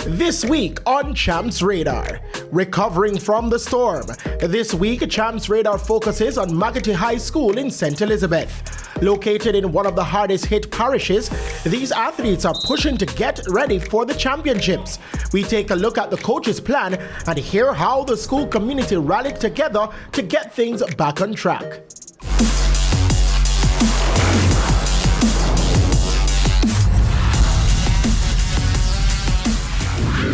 This week on Champs Radar, recovering from the storm. This week, Champs Radar focuses on Magotty High School in St. Elizabeth. Located in one of the hardest hit parishes, these athletes are pushing to get ready for the championships. We take a look at the coach's plan and hear how the school community rallied together to get things back on track.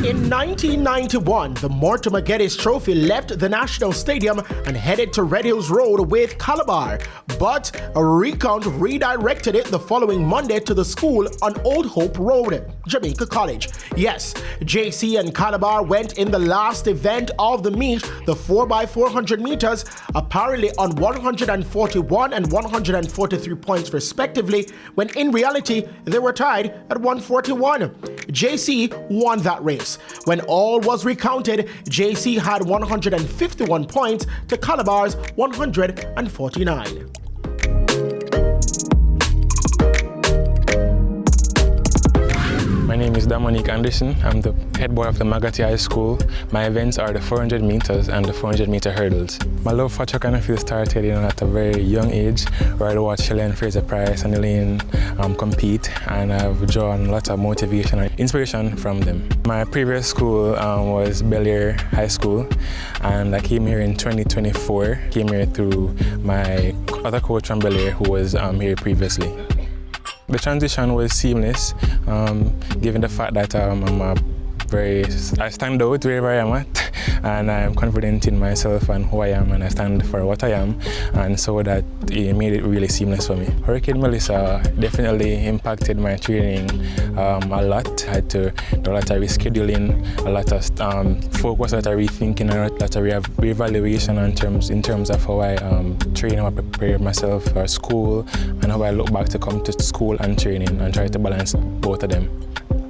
In 1991, the Mortimer Geddes Trophy left the National Stadium and headed to Red Hills Road with Calabar, but a recount redirected it the following Monday to the school on Old Hope Road, Jamaica College. Yes, JC and Calabar went in the last event of the meet, the 4x400 meters, apparently on 141 and 143 points respectively, when in reality they were tied at 141. JC won that race. When all was recounted, JC had 151 points to Calabar's 149. My name is Dominique Anderson. I'm the head boy of the Magotty High School. My events are the 400 meters and the 400 meter hurdles. My love for track and field started at a very young age, where I watched Shelley and Fraser Price and Elaine compete, and I've drawn a lot of motivation and inspiration from them. My previous school was Bel Air High School, and I came here in 2024. Came here through my other coach from Bel Air, who was here previously. The transition was seamless, given the fact that I stand out wherever I am at, and I'm confident in myself and who I am, and I stand for what I am, and so that it made it really seamless for me. Hurricane Melissa definitely impacted my training a lot. I had to do a lot of rescheduling, a lot of focus, a lot of rethinking, a lot of reevaluation in terms of how I train, how I prepare myself for school, and how I look back to come to school and training and try to balance both of them.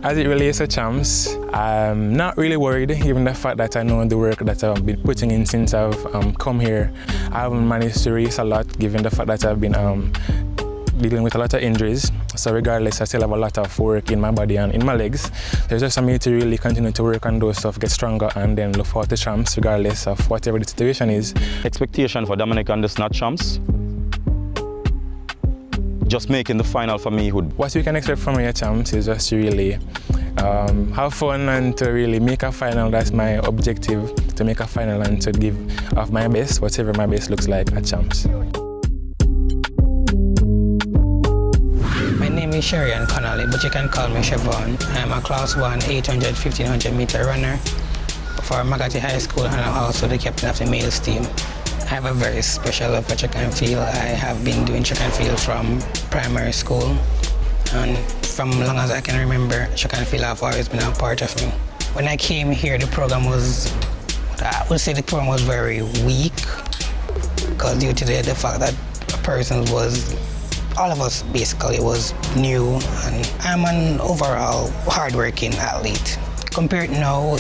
As it relates to Champs, I'm not really worried, given the fact that I know the work that I've been putting in since I've come here. I haven't managed to race a lot, given the fact that I've been dealing with a lot of injuries. So regardless, I still have a lot of work in my body and in my legs. There's just for me to really continue to work on those stuff, get stronger, and then look forward to Champs, regardless of whatever the situation is. Expectation for Dominique on this not Champs. Just making the final for me would. What you can expect from me at Champs is just to really have fun and to really make a final. That's my objective, to make a final and to give of my best, whatever my best looks like at Champs. My name is Connally, but you can call me Chevaughn. I'm a Class 1 800, 1500 meter runner for Magotty High School, and I'm also the captain of the males team. I have a very special love for track and field. I have been doing track and field from primary school, and from long as I can remember, track and field have always been a part of me. When I came here, the program was, I would say the program was very weak, because due to the fact that a person was, all of us basically was new, and I'm an overall hardworking athlete. Compared now,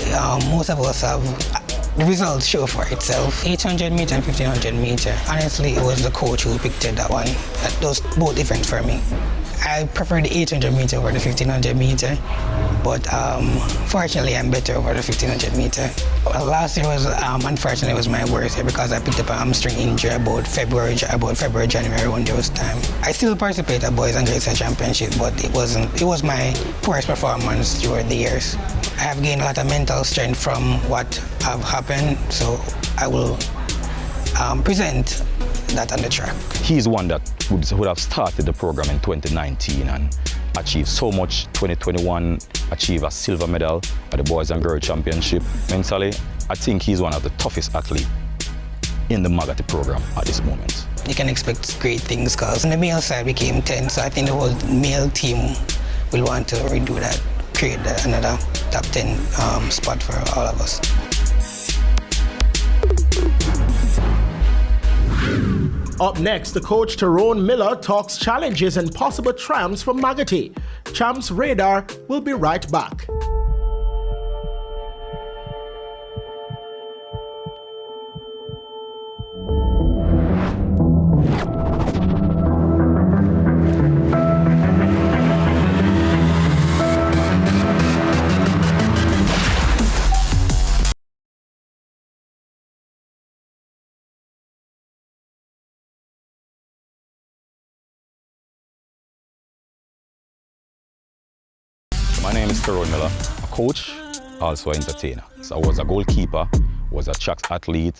most of us have, the results show for itself. 800 meter and 1500 meter. Honestly, it was the coach who picked that one. Those both events for me. I prefer the 800 meter over the 1500 meter, but fortunately I'm better over the 1500 meter. Well, last year was, unfortunately, was my worst year because I picked up a hamstring injury about February, January, around those time. I still participate at Boys and Girls Championship, but it was my poorest performance throughout the years. I have gained a lot of mental strength from what have happened, so I will present that on the track. He's one that would have started the program in 2019 and achieved so much. 2021, achieved a silver medal at the Boys and Girls Championship. Mentally, I think he's one of the toughest athletes in the Magotty program at this moment. You can expect great things because on the male side we came 10, so I think the whole male team will want to redo that, create another top 10 spot for all of us. Up next, the coach Terone Miller talks challenges and possible triumphs for Magotty. Champs Radar will be right back. is Terone Miller, a coach, also an entertainer. So I was a goalkeeper, was a track athlete,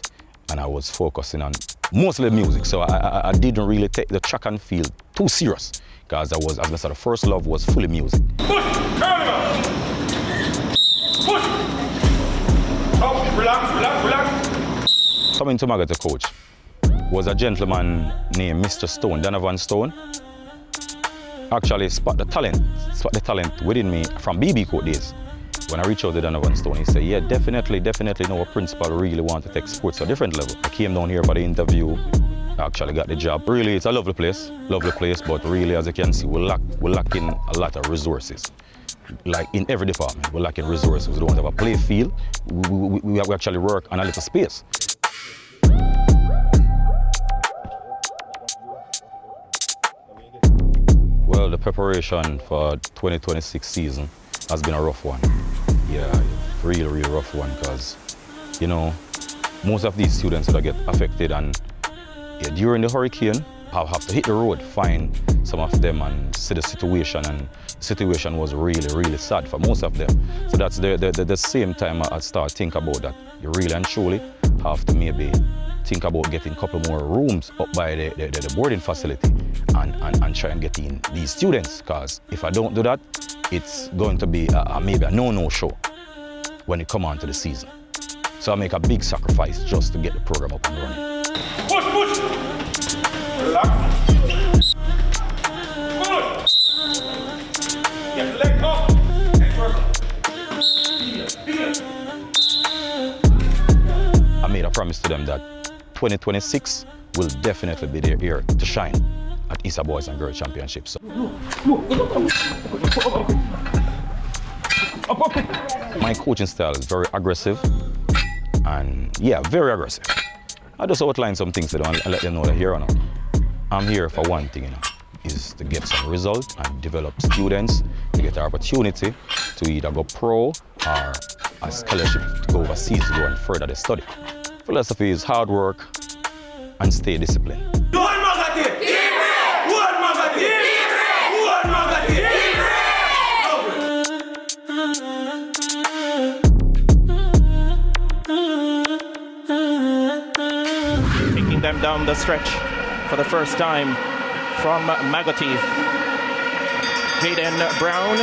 and I was focusing on mostly music. So I didn't really take the track and field too serious, because as I said, the first love was fully music. Push! Push! Oh, relax. Coming to Magati coach was a gentleman named Mr. Stone, Donovan Stone. Actually spot the talent within me from BB Court days. When I reached out to Donovan Stone, he said, yeah, definitely know a principal really want to take sports to a different level. I came down here for the interview, I actually got the job. Really, it's a lovely place, but really, as you can see, we're lacking a lot of resources. Like in every department, we're lacking resources. We don't have a play field. We actually work on a little space. Well, the preparation for 2026 season has been a rough one. Yeah, really rough one, because, you know, most of these students that get affected, and yeah, during the hurricane, I have to hit the road, find some of them and see the situation, and the situation was really sad for most of them. So that's the same time I start think about that. You really and truly have to maybe think about getting a couple more rooms up by the boarding facility and try and get in these students, because if I don't do that, it's going to be maybe a no show when it come on to the season. So I make a big sacrifice just to get the program up and running. Push! Relax. Good. Get the leg up. I made a promise to them that 2026 will definitely be their year to shine at East Boys and Girls Championships. So. My coaching style is very aggressive, and yeah, very aggressive. I just outline some things to them and let them know that here or not. I'm here for one thing, is to get some results and develop students to get an opportunity to either go pro or a scholarship to go overseas to go and further their study. Philosophy is hard work and stay disciplined. Taking them down the stretch for the first time from Magati. Jaden Brown.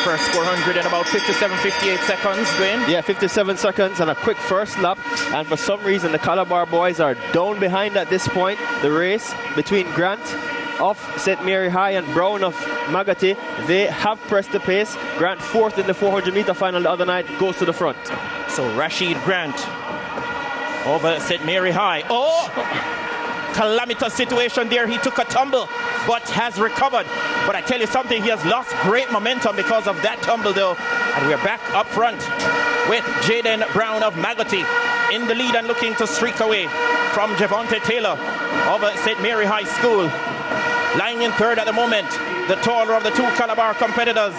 First 400 in about 57-58 seconds, Dwayne. Yeah, 57 seconds and a quick first lap. And for some reason, the Calabar boys are down behind at this point. The race between Grant of St. Mary High and Brown of Magati, they have pressed the pace. Grant fourth in the 400-meter final the other night, goes to the front. So Rashid Grant over St. Mary High. Oh! Calamitous situation there. He took a tumble but has recovered. But I tell you something, he has lost great momentum because of that tumble though. And we're back up front with Jaden Brown of Magati in the lead and looking to streak away from Javonte Taylor of St. Mary High School. Lying in third at the moment, the taller of the two Calabar competitors,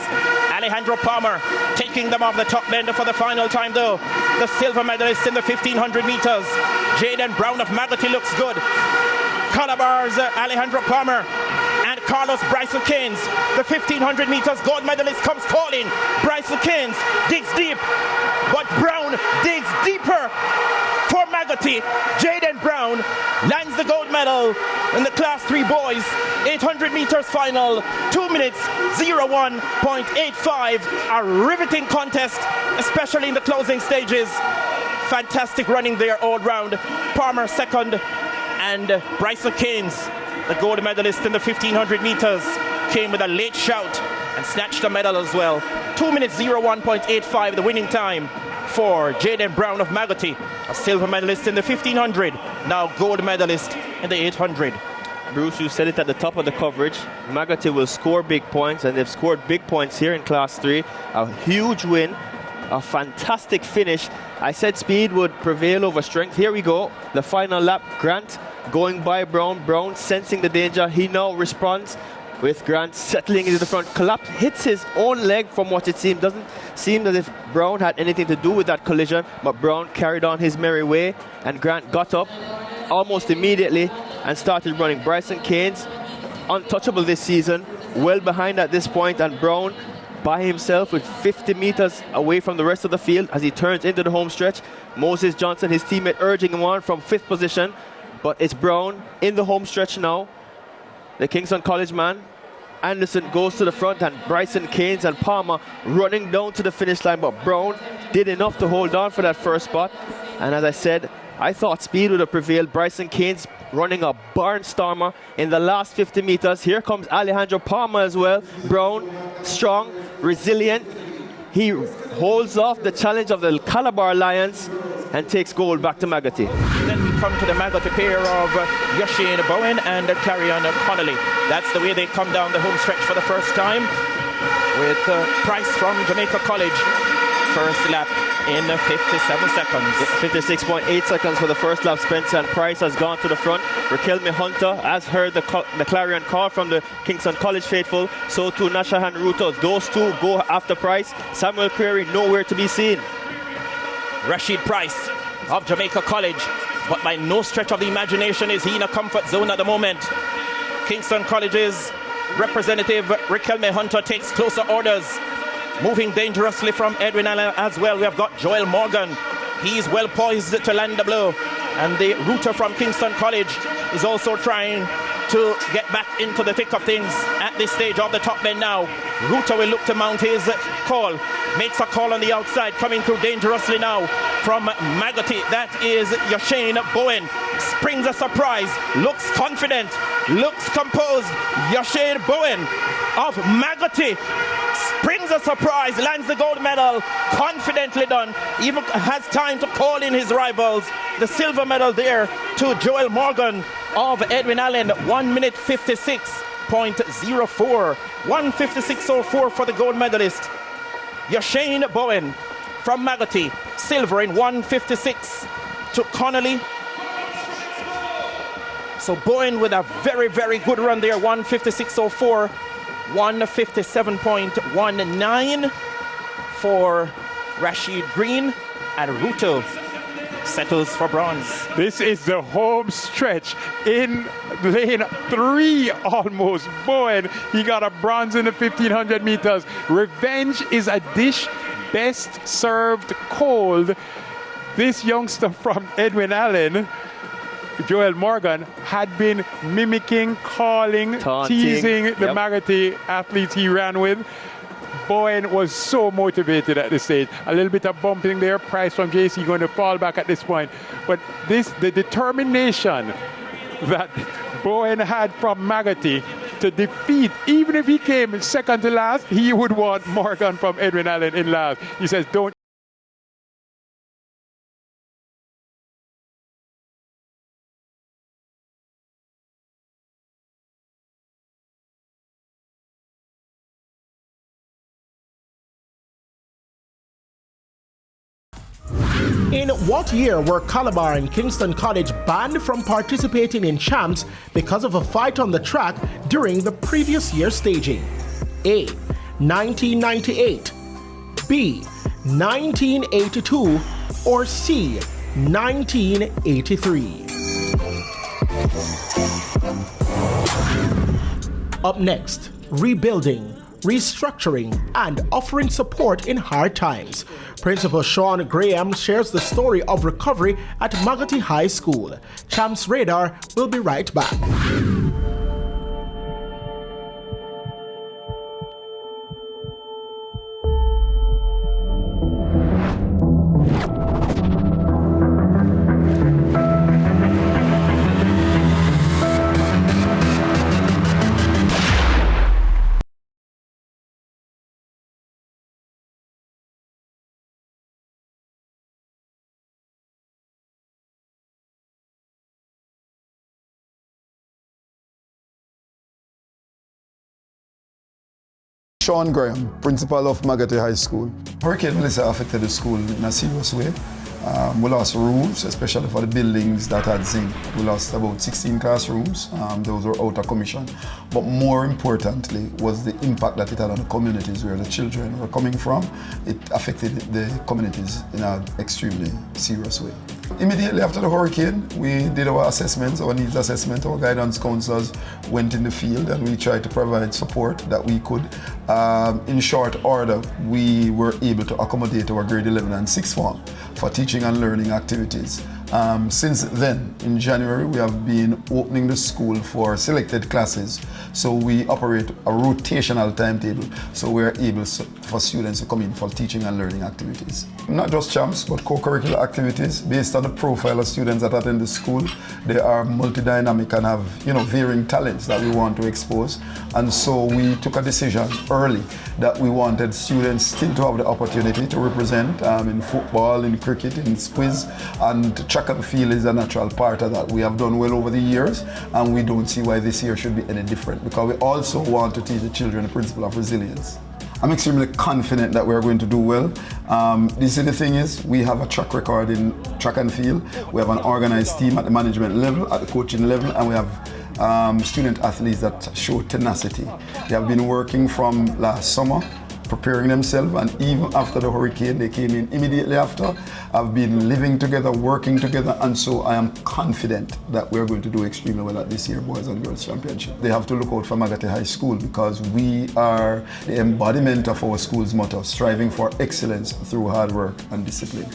Alejandro Palmer, taking them off the top bender for the final time though. The silver medalist in the 1500 meters. Jaden Brown of Magati looks good. Calabar's Alejandro Palmer and Carlos Bryson Keynes, the 1500 meters gold medalist, comes calling. Bryson Keynes digs deep, but Brown digs deeper for Magati. Jaden Brown lands the gold medal in the Class 3 boys 800 meters final. 2 minutes 01.85. A riveting contest, especially in the closing stages. Fantastic running there all round. Palmer second, and Bryson Keynes, the gold medalist in the 1500 meters, came with a late shout and snatched a medal as well. 2 minutes 01.85, the winning time for Jaden Brown of Magati, a silver medalist in the 1500, now gold medalist in the 800. Bruce, you said it at the top of the coverage. Magati will score big points, and they've scored big points here in Class 3. A huge win, a fantastic finish. I said speed would prevail over strength. Here we go, the final lap. Grant going by Brown. Brown sensing the danger. He now responds with Grant settling into the front. Collapse, hits his own leg from what it seemed. Doesn't seem as if Brown had anything to do with that collision, but Brown carried on his merry way, and Grant got up almost immediately and started running. Bryson Keynes, untouchable this season, well behind at this point, and Brown by himself with 50 meters away from the rest of the field as he turns into the home stretch. Moses Johnson, his teammate, urging him on from 5th position. But it's Brown in the home stretch now. The Kingston College man. Anderson goes to the front, and Bryson, Keynes and Palmer running down to the finish line. But Brown did enough to hold on for that first spot. And as I said, I thought speed would have prevailed. Bryson Keynes running a barnstormer in the last 50 meters. Here comes Alejandro Palmer as well. Brown, strong, resilient. He holds off the challenge of the Calabar Lions and takes gold back to Magotty. Then we come to the Magotty pair of Yashane Bowen and Clarion Connally. That's the way they come down the home stretch for the first time, with Price from Jamaica College. First lap in 57 seconds. 56.8 seconds for the first lap. Spencer and Price has gone to the front. Raquelme Hunter has heard the Clarion call from the Kingston College faithful. So too Nashahan Ruto. Those two go after Price. Samuel Query nowhere to be seen. Rashid Price of Jamaica College, but by no stretch of the imagination is he in a comfort zone at the moment. Kingston College's representative Raquelme Hunter takes closer orders. Moving dangerously from Edwin Allen as well. We have got Joel Morgan. He's well poised to land the blow. And the router from Kingston College is also trying to get back into the thick of things at this stage of the top bend now. Router will look to mount his call. Makes a call on the outside, coming through dangerously now from Magotty. That is Yashane Bowen. Springs a surprise. Looks confident. Looks composed. Yashane Bowen of Magotty springs a surprise, lands the gold medal, confidently done, even has time to call in his rivals. The silver medal there to Joel Morgan of Edwin Allen, 1 minute 56.04. 1:56.04 for the gold medalist. Yashane Bowen from Magotty, silver in 1:56 to Connally. So Bowen with a very, very good run there, 1:56.04. 1:57.19 for Rashid Green, and Ruto settles for bronze. This is the home stretch in lane 3 almost. Bowen, he got a bronze in the 1500 meters. Revenge is a dish best served cold. This youngster from Edwin Allen, Joel Morgan, had been mimicking, calling, taunting, teasing the Magotty athletes he ran with. Bowen was so motivated at this stage. A little bit of bumping there. Price from JC going to fall back at this point. But the determination that Bowen had from Magotty to defeat, even if he came second to last, he would want Morgan from Edwin Allen in last. He says, don't. In what year were Calabar and Kingston College banned from participating in champs because of a fight on the track during the previous year's staging? A. 1998, B. 1982, or C. 1983? Up next, rebuilding, restructuring, and offering support in hard times. Principal Sean Graham shares the story of recovery at Magotty High School. Champs Radar will be right back. Sean Graham, principal of Magotty High School. Hurricane Melissa affected the school in a serious way. We lost roofs, especially for the buildings that had zinc. We lost about 16 classrooms. Those were out of commission. But more importantly was the impact that it had on the communities where the children were coming from. It affected the communities in an extremely serious way. Immediately after the hurricane, we did our assessments, our needs assessment. Our guidance counselors went in the field and we tried to provide support that we could. In short order, we were able to accommodate our grade 11 and 6th form for teaching and learning activities. Since then, in January, we have been opening the school for selected classes. So we operate a rotational timetable, so we're able for students to come in for teaching and learning activities. Not just champs, but co-curricular activities. Based on the profile of students that attend the school, they are multi-dynamic and have varying talents that we want to expose. And so we took a decision early that we wanted students still to have the opportunity to represent in football, in cricket, in squiz, and track and field is a natural part of that. We have done well over the years, and we don't see why this year should be any different, because we also want to teach the children the principle of resilience. I'm extremely confident that we're going to do well. The thing is, we have a track record in track and field. We have an organized team at the management level, at the coaching level, and we have student athletes that show tenacity. They have been working from last summer, preparing themselves, and even after the hurricane, they came in immediately after. I've been living together, working together, and so I am confident that we're going to do extremely well at this year's Boys and Girls Championship. They have to look out for Magati High School because we are the embodiment of our school's motto, striving for excellence through hard work and discipline.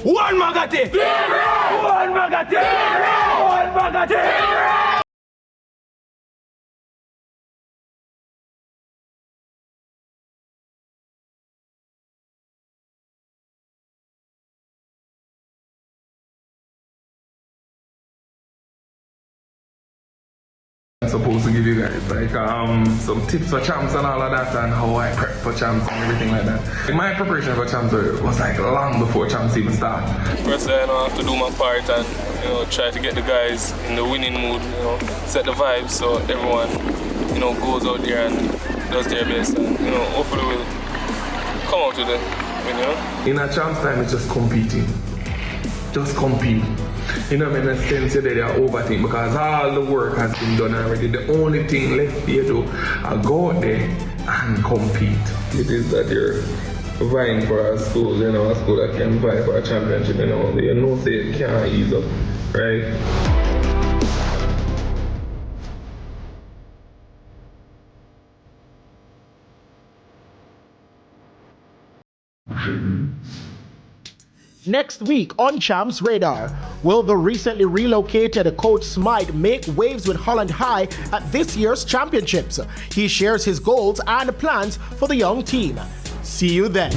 One Magati! Zero! One Magati! Zero! One Magati! Zero! I'm supposed to give you guys like some tips for champs and all of that, and how I prep for champs and everything like that. My preparation for champs was like long before champs even start. First, I have to do my part and try to get the guys in the winning mood, set the vibes so everyone goes out there and does their best, and hopefully we'll come out with it. In a champs time, it's just competing. Just compete. In a sense, they are overthink because all the work has been done already. The only thing left here to go out there and compete. It is that you're vying for a school, a school that can vie for a championship, say it can't ease up, right? Next week on Champs Radar, will the recently relocated Coach Smythe make waves with Holland High at this year's championships? He shares his goals and plans for the young team. See you then.